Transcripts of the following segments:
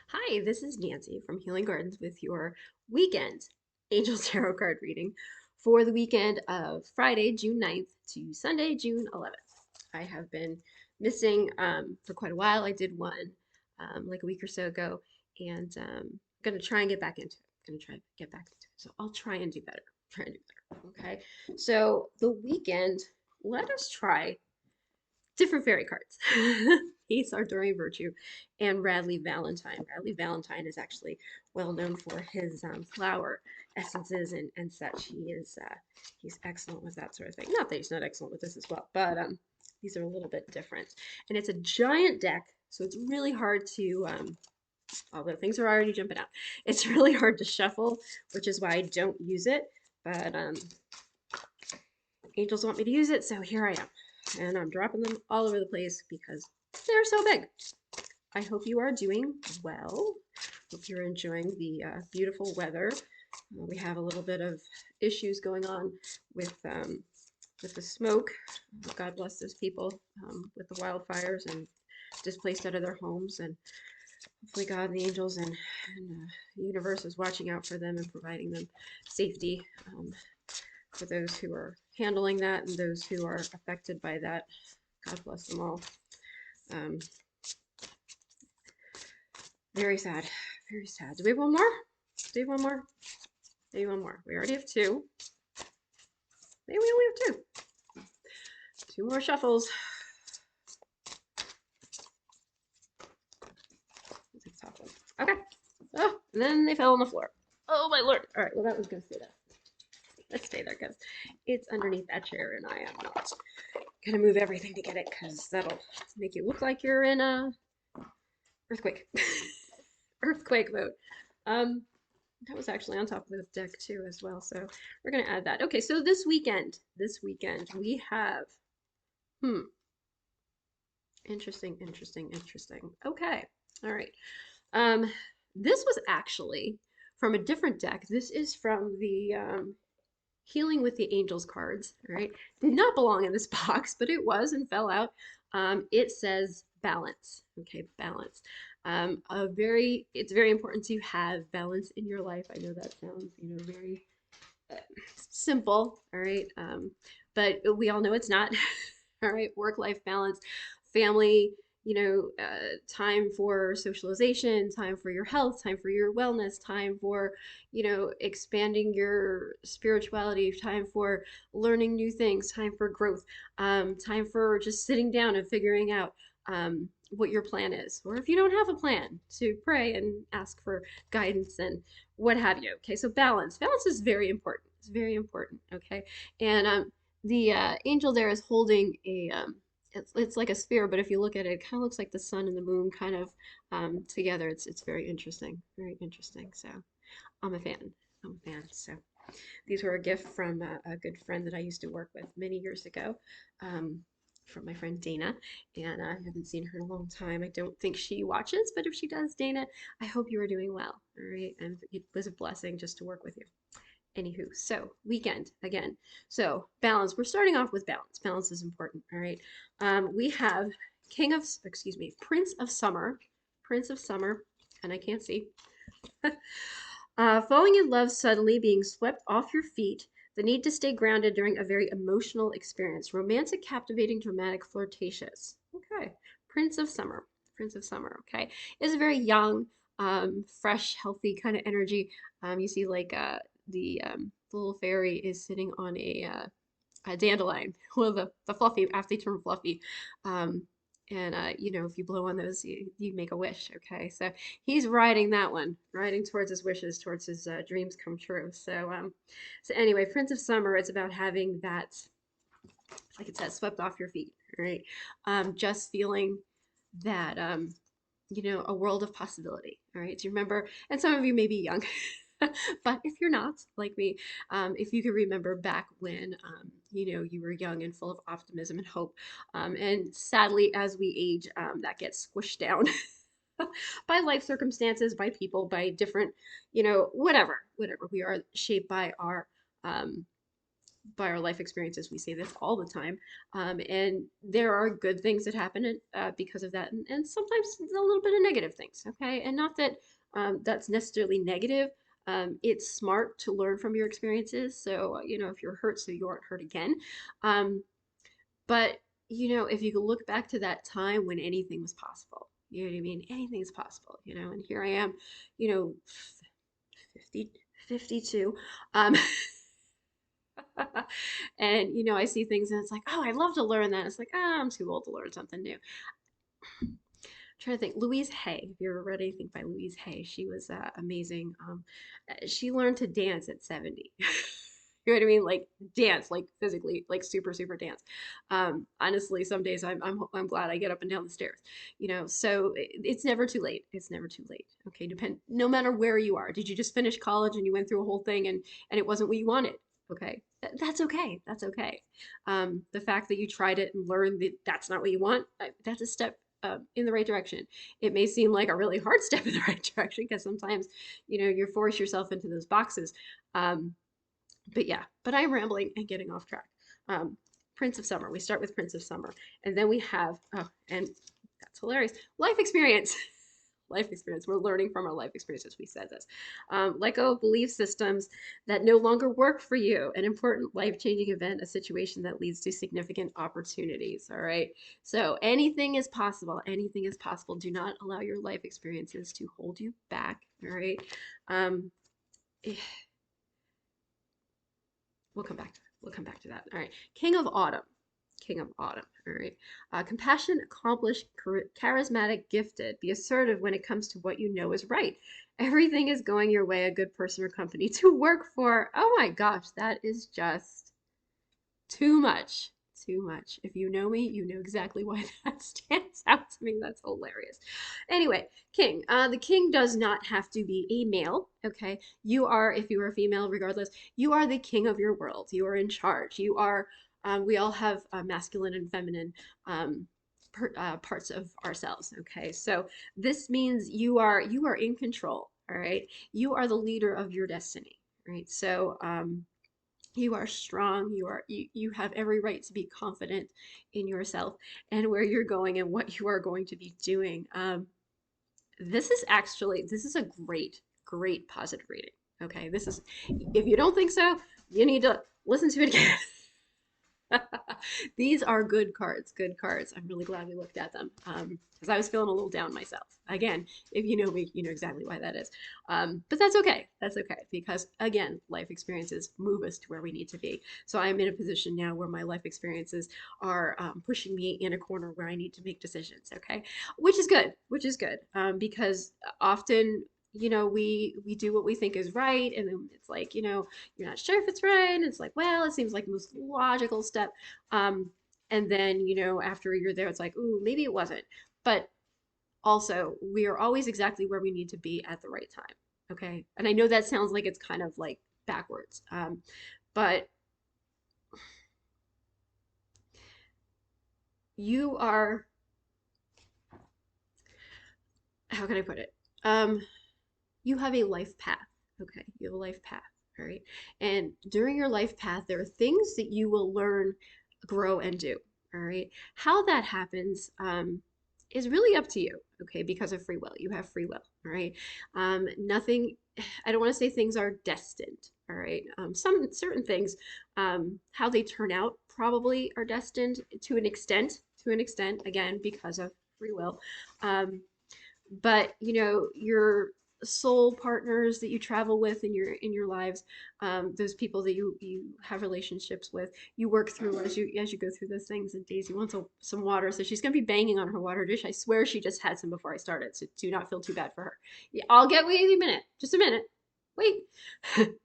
Hi, this is Nancy from Healing Gardens with your weekend Angel Tarot card reading for the weekend of Friday, June 9th to Sunday, June 11th. I have been missing for quite a while. I did one like a week or so ago, and I'm going to try and get back into it. I'm going to try to get back into it. So I'll try and do better. Try and do better. Okay. So the weekend, let us try different fairy cards. Ace Arturian Virtue and Radley Valentine. Radley Valentine is actually well known for his flower essences and such. He's excellent with that sort of thing. Not that he's not excellent with this as well, but these are a little bit different. And it's a giant deck, so it's really hard to although things are already jumping out. It's really hard to shuffle, which is why I don't use it. But angels want me to use it, so here I am. And I'm dropping them all over the place because they're so big. I hope you are doing well. Hope you're enjoying the beautiful weather. We have a little bit of issues going on with the smoke. God bless those people with the wildfires and displaced out of their homes. And hopefully God and the angels and the universe is watching out for them and providing them safety for those who are handling that and those who are affected by that. God bless them all. Um, very sad. Very sad. Do we have one more? Do we have one more? Maybe one more. We already have two. Maybe we only have two. Two more shuffles. Okay. Oh, and then they fell on the floor. Oh my lord. All right. Well, that was gonna stay there. Let's stay there because it's underneath that chair, and I am not gonna move everything to get it because that'll make you look like you're in a earthquake. Earthquake mode. Um, that was actually on top of the deck too as well. So we're gonna add that. Okay, so this weekend we have interesting. Okay, all right. Um, this was actually from a different deck. This is from the Healing with the Angels cards. All right, did not belong in this box, but it was and fell out. It says balance. Okay, balance. It's very important to have balance in your life. I know that sounds, very uh, simple. All right, but we all know it's not. All right, work-life balance, family, time for socialization, time for your health, time for your wellness, time for, expanding your spirituality, time for learning new things, time for growth, time for just sitting down and figuring out what your plan is. Or if you don't have a plan, to pray and ask for guidance and what have you. Okay, so balance. Balance is very important. It's very important. Okay, and the angel there is holding it's like a sphere, but if you look at it, it kind of looks like the sun and the moon kind of together. It's very interesting, very interesting. So I'm a fan. I'm a fan. So these were a gift from a good friend that I used to work with many years ago. Um, from my friend Dana, and I haven't seen her in a long time. I don't think she watches, but if she does, Dana, I hope you are doing well. All right, and it was a blessing just to work with you. Anywho, so weekend again. So balance. We're starting off with balance. Balance is important. All right. We have Prince of Summer, Prince of Summer, and I can't see. Falling in love suddenly, being swept off your feet, the need to stay grounded during a very emotional experience. Romantic, captivating, dramatic, flirtatious. Okay. Prince of Summer. Prince of Summer. Okay. Is a very young, fresh, healthy kind of energy. You see, like, the little fairy is sitting on a dandelion. Well, the fluffy, after they turn fluffy. Um, and if you blow on those, you make a wish. Okay, so he's riding that one, riding towards his wishes, towards his dreams come true. So anyway, Prince of Summer. It's about having that, like it says, swept off your feet, right? Just feeling that, a world of possibility. All right. Do you remember? And some of you may be young, but if you're not like me, if you can remember back when, you were young and full of optimism and hope. And sadly, as we age, that gets squished down by life circumstances, by people, by different, whatever. We are shaped by our, um, by our life experiences. We say this all the time. And there are good things that happen because of that, and sometimes a little bit of negative things, okay? And not that that's necessarily negative. It's smart to learn from your experiences. So, if you're hurt, so you aren't hurt again. Um, but, if you could look back to that time when anything was possible, you know what I mean? Anything's possible, and here I am, you know, 50, 52. Um, and I see things and it's like, oh, I'd love to learn that. It's like, I'm too old to learn something new. I'm trying to think. Louise Hay. Have you ever read anything by Louise Hay? She was amazing. She learned to dance at 70. You know what I mean? Like dance, like physically, like super, super dance. Honestly, some days I'm glad I get up and down the stairs. So it's never too late. It's never too late. Okay, no matter where you are. Did you just finish college and you went through a whole thing and it wasn't what you wanted? Okay, that's okay. That's okay. The fact that you tried it and learned that that's not what you want, that's a step in the right direction. It may seem like a really hard step in the right direction because sometimes, you force yourself into those boxes. Um, but yeah, but I'm rambling and getting off track. Um, Prince of Summer. We start with Prince of Summer, and then we have and that's hilarious. Life experience. Life experience. We're learning from our life experiences. We said this. Let go of belief systems that no longer work for you. An important life-changing event, a situation that leads to significant opportunities. All right. So anything is possible. Anything is possible. Do not allow your life experiences to hold you back. All right. Um, We'll come back to that. We'll come back to that. All right. King of Autumn. King of Autumn. All right. Compassionate, accomplished, charismatic, gifted. Be assertive when it comes to what you know is right. Everything is going your way, a good person or company to work for. Oh my gosh, that is just too much. Too much. If you know me, you know exactly why that stands out to me. That's hilarious. Anyway, king. The king does not have to be a male. Okay. You are, if you are a female, regardless, you are the king of your world. You are in charge. You are, we all have masculine and feminine parts of ourselves. Okay. So this means you are in control. All right. You are the leader of your destiny. Right. So, you are strong. You have every right to be confident in yourself and where you're going and what you are going to be doing. This is a great positive reading. Okay, this is, if you don't think so, you need to listen to it again. These are good cards, good cards. I'm really glad we looked at them because I was feeling a little down myself. Again, if you know me, you know exactly why that is. But that's okay. That's okay because, again, life experiences move us to where we need to be. So I'm in a position now where my life experiences are pushing me in a corner where I need to make decisions, okay? Which is good because often we do what we think is right, and then it's like, you're not sure if it's right, and it's like, well, it seems like the most logical step. um and then after you're there, it's like, ooh, maybe it wasn't. But also, we are always exactly where we need to be at the right time. Okay, and I know that sounds like it's kind of like backwards, but you are, how can I put it, you have a life path. Okay, you have a life path. All right, and during your life path there are things that you will learn, grow, and do. All right, how that happens is really up to you. Okay, because of free will, you have free will. All right, nothing, I don't want to say things are destined. All right, some certain things, how they turn out probably are destined to an extent, again, because of free will. um, but your soul partners that you travel with in your lives, those people that you have relationships with, you work through as you go through those things. And Daisy wants some water, so she's gonna be banging on her water dish. I swear she just had some before I started, so do not feel too bad for her. Yeah, I'll get, wait a minute, just a minute, wait.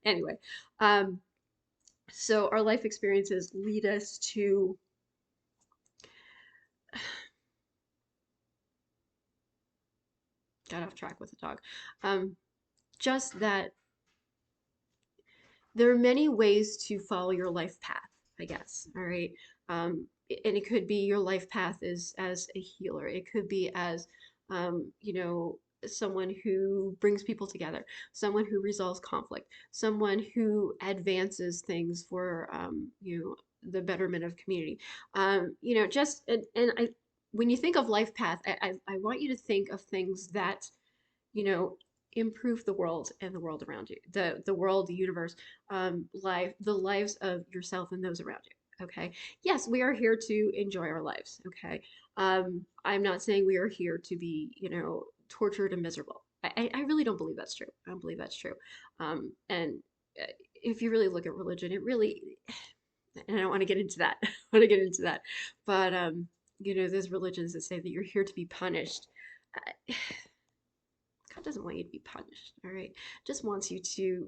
Anyway, so our life experiences lead us to, got off track with the dog, just that there are many ways to follow your life path, I guess. All right. And it could be your life path is as a healer. It could be as, um, you know, someone who brings people together, someone who resolves conflict, someone who advances things for the betterment of community. Just and I when you think of life path, I want you to think of things that you know improve the world and the world around you, the world, the universe, life, the lives of yourself and those around you. Okay. Yes, we are here to enjoy our lives. Okay. I'm not saying we are here to be, tortured and miserable. I really don't believe that's true. I don't believe that's true. And if you really look at religion, it really, and I don't want to get into that. I want to get into that. But, there's religions that say that you're here to be punished. God doesn't want you to be punished, all right? Just wants you to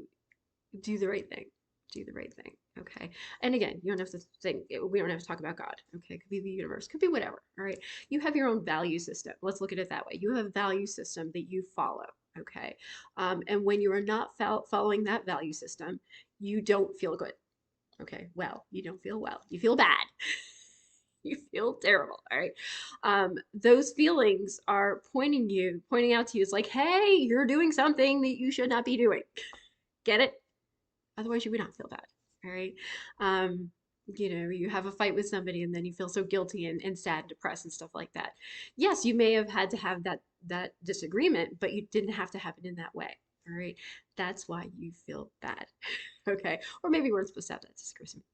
do the right thing. Do the right thing, okay? And again, you don't have to think, we don't have to talk about God, okay? It could be the universe, could be whatever, all right? You have your own value system. Let's look at it that way. You have a value system that you follow, okay? And when you are not following that value system, you don't feel good, okay? Well, you don't feel well. You feel bad. You feel terrible. All right. Those feelings are pointing out to you. It's like, hey, you're doing something that you should not be doing. Get it? Otherwise, you would not feel bad. All right. You have a fight with somebody and then you feel so guilty and sad, and depressed, and stuff like that. Yes, you may have had to have that disagreement, but you didn't have to have it in that way. All right. That's why you feel bad. Okay. Or maybe we're supposed to have that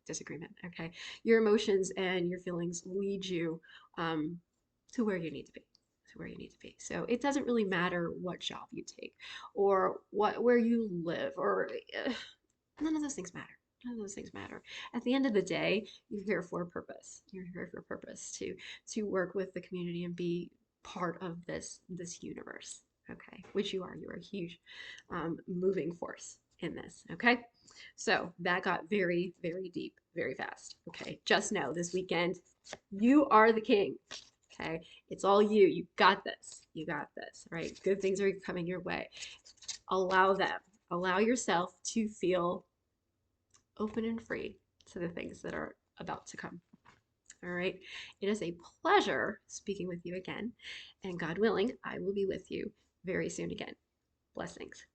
disagreement. Okay. Your emotions and your feelings lead you to where you need to be. To where you need to be. So it doesn't really matter what job you take or where you live or none of those things matter. None of those things matter. At the end of the day, you're here for a purpose. You're here for a purpose to work with the community and be part of this universe. Okay, which you are. You're a huge moving force in this. Okay, so that got very, very deep, very fast. Okay, just know this weekend you are the king. Okay, it's all you. You got this. You got this. Right? Good things are coming your way. Allow them. Allow yourself to feel open and free to the things that are about to come. All right. It is a pleasure speaking with you again. And God willing, I will be with you very soon again. Blessings.